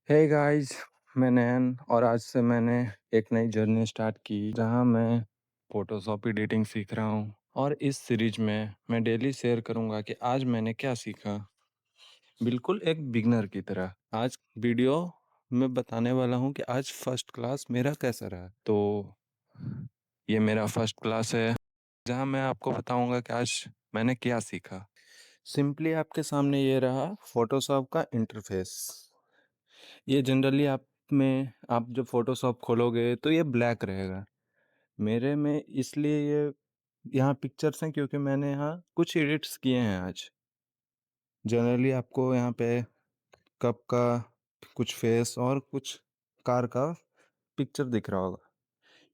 Hey guys, मैं नयन और आज से मैंने एक नई जर्नी स्टार्ट की जहां मैं फ़ोटोशॉप एडिटिंग सीख रहा हूं। और इस सीरीज में मैं डेली शेयर करूंगा कि आज मैंने क्या सीखा, बिल्कुल एक बिगनर की तरह। आज वीडियो में बताने वाला हूं कि आज फर्स्ट क्लास मेरा कैसा रहा। तो ये मेरा फर्स्ट क्लास है जहां मैं आपको बताऊंगा कि आज मैंने क्या सीखा। सिंपली आपके सामने ये रहा फोटोशॉप का इंटरफेस। ये जनरली आप जब फोटोशॉप खोलोगे तो ये ब्लैक रहेगा। मेरे में इसलिए ये यहाँ पिक्चर्स हैं क्योंकि मैंने यहाँ कुछ एडिट्स किए हैं आज। जनरली आपको यहाँ पे कप का कुछ फेस और कुछ कार का पिक्चर दिख रहा होगा।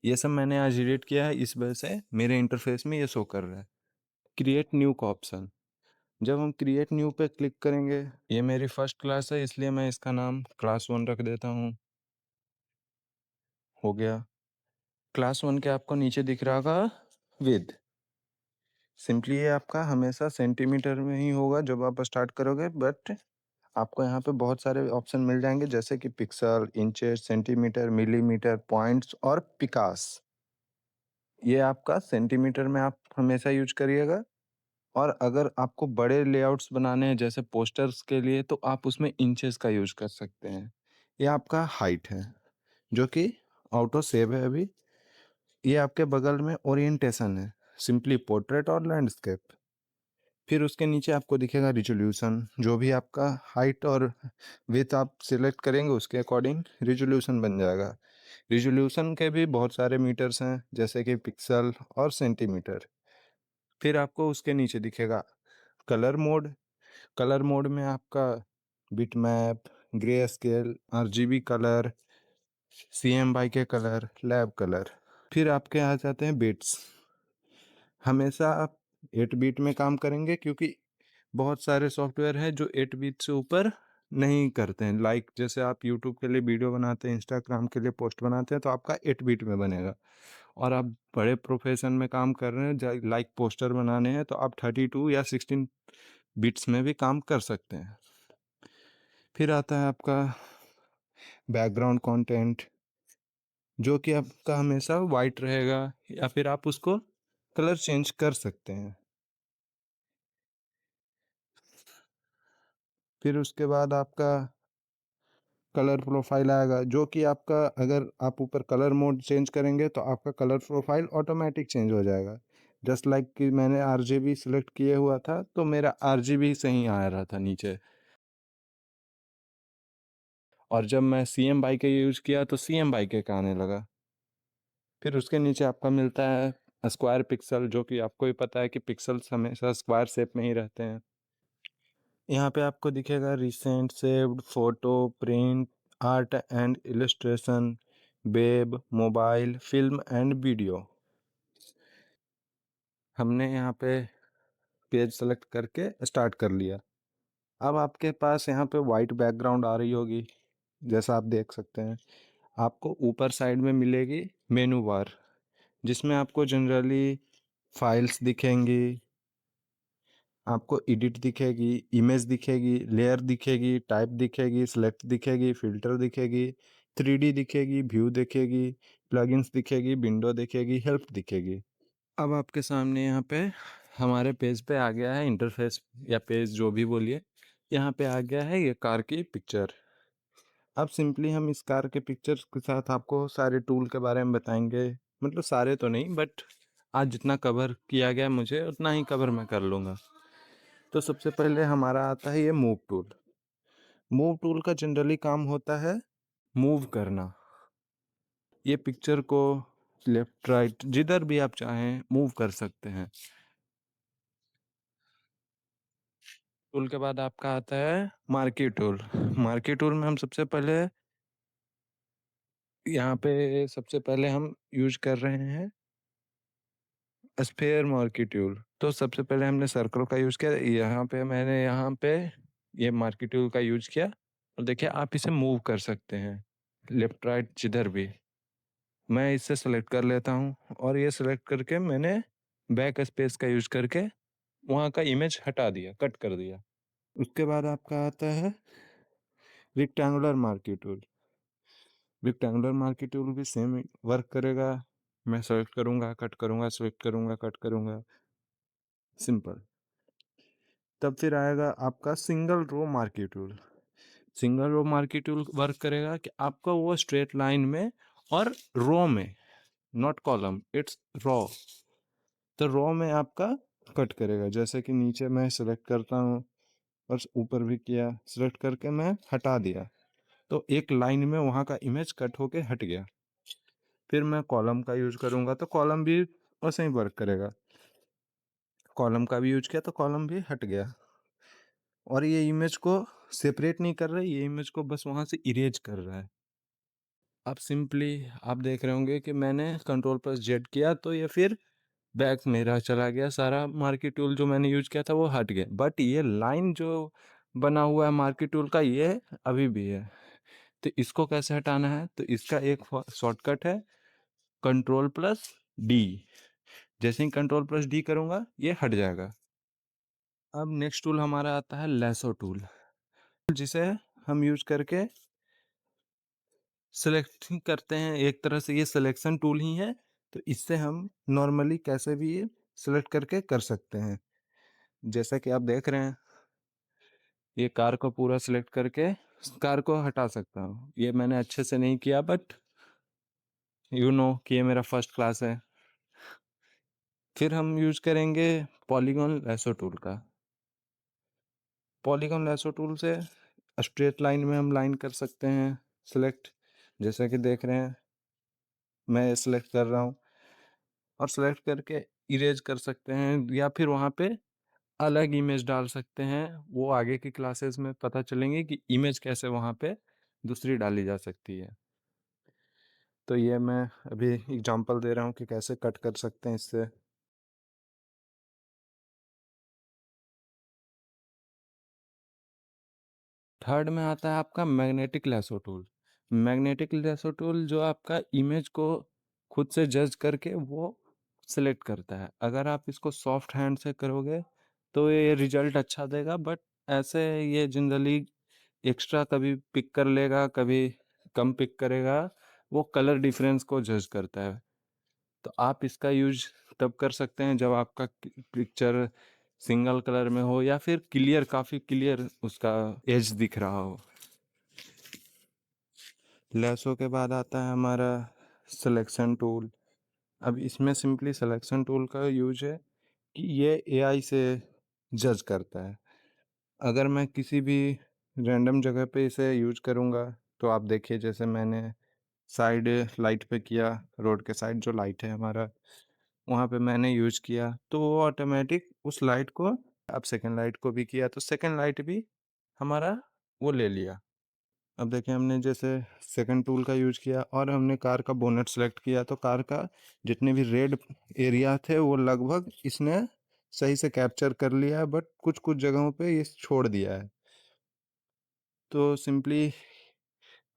ये सब मैंने आज एडिट किया है, इस वजह से मेरे इंटरफेस में ये शो कर रहा है। क्रिएट न्यू का ऑप्शन, जब हम क्रिएट न्यू पे क्लिक करेंगे, ये मेरी फर्स्ट क्लास है इसलिए मैं इसका नाम क्लास 1 रख देता हूँ। हो गया। क्लास 1 के आपको नीचे दिख रहा होगा विद। सिंपली ये आपका हमेशा सेंटीमीटर में ही होगा जब आप स्टार्ट करोगे, बट आपको यहाँ पे बहुत सारे ऑप्शन मिल जाएंगे जैसे कि pixel, inches, centimetre, millimetre, points और पिकास। ये आपका सेंटीमीटर में आप हमेशा यूज करिएगा। और अगर आपको बड़े लेआउट्स बनाने हैं जैसे पोस्टर्स के लिए तो आप उसमें इंचेस का यूज कर सकते हैं। ये आपका हाइट है जो कि ऑटो सेव है अभी। ये आपके बगल में ओरिएंटेशन है, सिंपली पोर्ट्रेट और लैंडस्केप। फिर उसके नीचे आपको दिखेगा रिजोल्यूशन, जो भी आपका हाइट और विड्थ आप सिलेक्ट करेंगे उसके अकॉर्डिंग रिजोल्यूशन बन जाएगा। रिजोल्यूशन के भी बहुत सारे मीटर्स हैं जैसे कि पिक्सल और सेंटीमीटर। फिर आपको उसके नीचे दिखेगा कलर मोड। कलर मोड में आपका bit map, grey scale, RGB colour, CM के कलर, लैब कलर। फिर आपके आ जाते हैं बिट्स। हमेशा आप 8 बीट में काम करेंगे क्योंकि बहुत सारे सॉफ्टवेयर हैं जो 8 बीट से ऊपर नहीं करते हैं। लाइक जैसे आप यूट्यूब के लिए वीडियो बनाते हैं, इंस्टाग्राम के लिए पोस्ट बनाते हैं तो आपका 8 बीट में बनेगा। और आप बड़े प्रोफेशन में काम कर रहे हैं लाइक पोस्टर बनाने हैं तो आप 32 या 16 बिट्स में भी काम कर सकते हैं। फिर आता है आपका बैकग्राउंड कंटेंट, जो कि आपका हमेशा वाइट रहेगा या फिर आप उसको कलर चेंज कर सकते हैं। फिर उसके बाद आपका कलर प्रोफाइल आएगा, जो कि आपका अगर आप ऊपर कलर मोड चेंज करेंगे तो आपका कलर प्रोफाइल ऑटोमेटिक चेंज हो जाएगा। जस्ट लाइक कि मैंने आरजीबी सिलेक्ट किए हुआ था तो मेरा आरजीबी से ही आ रहा था नीचे। और जब मैं सीएम बाई के यूज़ किया तो सीएम बाई के आने लगा। फिर उसके नीचे आपका मिलता है स्क्वायर पिक्सल, जो कि आपको ही पता है कि पिक्सल्स हमेशा स्क्वायर शेप में ही रहते हैं। यहाँ पे आपको दिखेगा recent, saved, photo, print, art and illustration, web, mobile, film and video. हमने यहाँ पे पेज सेलेक्ट करके स्टार्ट कर लिया। अब आपके पास यहाँ पे वाइट बैकग्राउंड आ रही होगी, जैसा आप देख सकते हैं। आपको ऊपर साइड में मिलेगी मेनू बार, जिसमें आपको जनरली फाइल्स दिखेंगी, आपको एडिट दिखेगी, इमेज दिखेगी, लेयर दिखेगी, टाइप दिखेगी, सेलेक्ट दिखेगी, फिल्टर दिखेगी, 3D दिखेगी, व्यू दिखेगी, प्लगइन्स दिखेगी, विंडो दिखेगी, हेल्प दिखेगी। अब आपके सामने यहाँ पे हमारे पेज पे आ गया है इंटरफेस या पेज जो भी बोलिए। यहाँ पे आ गया है ये कार की पिक्चर। अब सिंपली हम इस कार के पिक्चर्स के साथ आपको सारे टूल के बारे में बताएंगे। मतलब सारे तो नहीं, बट आज जितना कवर किया गया मुझे उतना ही कवर मैं कर लूँगा। तो सबसे पहले हमारा आता है ये मूव टूल। मूव टूल का जनरली काम होता है मूव करना। ये पिक्चर को लेफ्ट राइट जिधर भी आप चाहें मूव कर सकते हैं। टूल के बाद आपका आता है मार्की टूल। मार्की टूल में हम सबसे पहले यहाँ पे सबसे पहले हम यूज कर रहे हैं स्फेयर मार्की टूल। तो सबसे पहले हमने सर्कल का यूज किया, यहाँ पे ये मार्की टूल का यूज किया। और देखिए आप इसे मूव कर सकते हैं लेफ्ट राइट जिधर भी। मैं इसे सेलेक्ट कर लेता हूँ और ये सेलेक्ट करके मैंने बैक स्पेस का यूज करके वहाँ का इमेज हटा दिया, कट कर दिया। उसके बाद आपका आता है rectangular marquee tool, rectangular marquee tool भी सेम वर्क करेगा। मैं सेलेक्ट करूँगा, कट करूँगा, सेलेक्ट करूँगा, कट करूँगा, सिंपल। तब फिर आएगा आपका single row marquee tool. Single row marquee tool work करेगा कि आपका वो स्ट्रेट लाइन में और रो में, नॉट कॉलम, इट्स रो। तो रो में आपका कट करेगा। जैसे कि नीचे मैं सेलेक्ट करता हूँ और ऊपर भी किया, सेलेक्ट करके मैं हटा दिया, तो एक लाइन में वहाँ का इमेज कट होके हट गया। फिर मैं कॉलम का यूज करूँगा तो कॉलम भी वैसे ही वर्क करेगा। कॉलम का भी यूज किया तो कॉलम भी हट गया, और ये इमेज को सेपरेट नहीं कर रहा है, ये इमेज को बस वहाँ से इरेज कर रहा है। अब सिंपली आप देख रहे होंगे कि मैंने कंट्रोल प्लस जेड किया तो ये फिर बैक मेरा चला गया, सारा मार्की टूल जो मैंने यूज किया था वो हट गया। बट ये लाइन जो बना हुआ है मार्की टूल का, ये अभी भी है। तो इसको कैसे हटाना है, तो इसका एक शॉर्टकट है, कंट्रोल प्लस डी। जैसे ही कंट्रोल प्लस डी करूँगा ये हट जाएगा। अब नेक्स्ट टूल हमारा आता है लैसो टूल, जिसे हम यूज करके सिलेक्ट करते हैं। एक तरह से ये सिलेक्शन टूल ही है, तो इससे हम नॉर्मली कैसे भी ये सिलेक्ट करके कर सकते हैं। जैसा कि आप देख रहे हैं, ये कार को पूरा सिलेक्ट करके कार को हटा सकता हूँ। ये मैंने अच्छे से नहीं किया, बट यू नो कि ये मेरा फर्स्ट क्लास है। फिर हम यूज करेंगे पॉलीगॉन लैसो टूल का। पॉलीगॉन लैसो टूल से स्ट्रेट लाइन में हम लाइन कर सकते हैं सिलेक्ट। जैसा कि देख रहे हैं, मैं सिलेक्ट कर रहा हूँ और सेलेक्ट करके इरेज कर सकते हैं, या फिर वहाँ पे अलग इमेज डाल सकते हैं। वो आगे की क्लासेस में पता चलेंगे कि इमेज कैसे वहाँ पे दूसरी डाली जा सकती है। तो ये मैं अभी एग्जांपल दे रहा हूँ कि कैसे कट कर सकते हैं इससे। थर्ड में आता है आपका magnetic lasso tool. Magnetic lasso tool जो आपका इमेज को खुद से जज करके वो सिलेक्ट करता है। अगर आप इसको सॉफ्ट हैंड से करोगे तो ये रिजल्ट अच्छा देगा, बट ऐसे ये जनरली एक्स्ट्रा कभी पिक कर लेगा, कभी कम पिक करेगा। वो कलर डिफरेंस को जज करता है। तो आप इसका यूज तब कर सकते हैं जब आपका पिक्चर सिंगल कलर में हो, या फिर क्लियर, काफ़ी क्लियर उसका एज दिख रहा हो। लेसो के बाद आता है हमारा सिलेक्शन टूल। अब इसमें सिंपली सिलेक्शन टूल का यूज है कि ये एआई से जज करता है। अगर मैं किसी भी रैंडम जगह पे इसे यूज करूँगा, तो आप देखिए, जैसे मैंने साइड लाइट पे किया, रोड के साइड जो लाइट है हमारा, वहाँ पे मैंने यूज किया तो वो ऑटोमेटिक उस लाइट को, अब सेकंड लाइट को भी किया तो सेकंड लाइट भी हमारा वो ले लिया। अब देखिए, हमने जैसे सेकंड टूल का यूज किया और हमने कार का बोनेट सेलेक्ट किया, तो कार का जितने भी रेड एरिया थे वो लगभग इसने सही से कैप्चर कर लिया है, बट कुछ कुछ जगहों पे ये छोड़ दिया है। तो सिंपली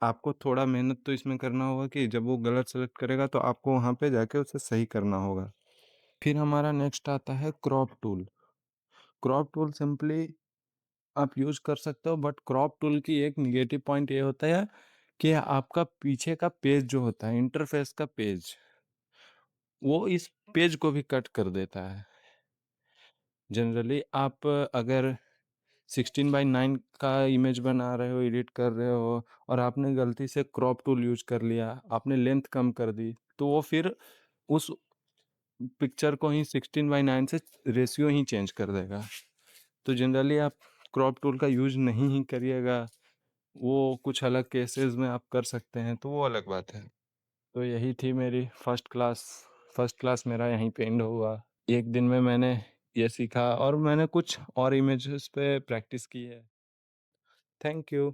आपको थोड़ा मेहनत तो इसमें करना होगा कि जब वो गलत सेलेक्ट करेगा तो आपको वहाँ पे जाके उसे सही करना होगा। फिर हमारा नेक्स्ट आता है crop tool. Crop tool simply आप यूज कर सकते हो, बट क्रॉप टूल की एक निगेटिव पॉइंट ये होता है कि आपका पीछे का पेज जो होता है, इंटरफेस का पेज, वो इस पेज को भी कट कर देता है। जनरली आप अगर 16:9 का इमेज बना रहे हो, एडिट कर रहे हो, और आपने गलती से क्रॉप टूल यूज कर लिया, आपने लेंथ कम कर दी, तो वो फिर उस पिक्चर को ही 16:9 से रेशियो ही चेंज कर देगा। तो जनरली आप क्रॉप टूल का यूज नहीं ही करिएगा। वो कुछ अलग केसेस में आप कर सकते हैं, तो वो अलग बात है। तो यही थी मेरी फर्स्ट क्लास मेरा यहीं पे एंड हुआ। एक दिन में मैंने ये सीखा, और मैंने कुछ और इमेजेस पे प्रैक्टिस की है। Thank you.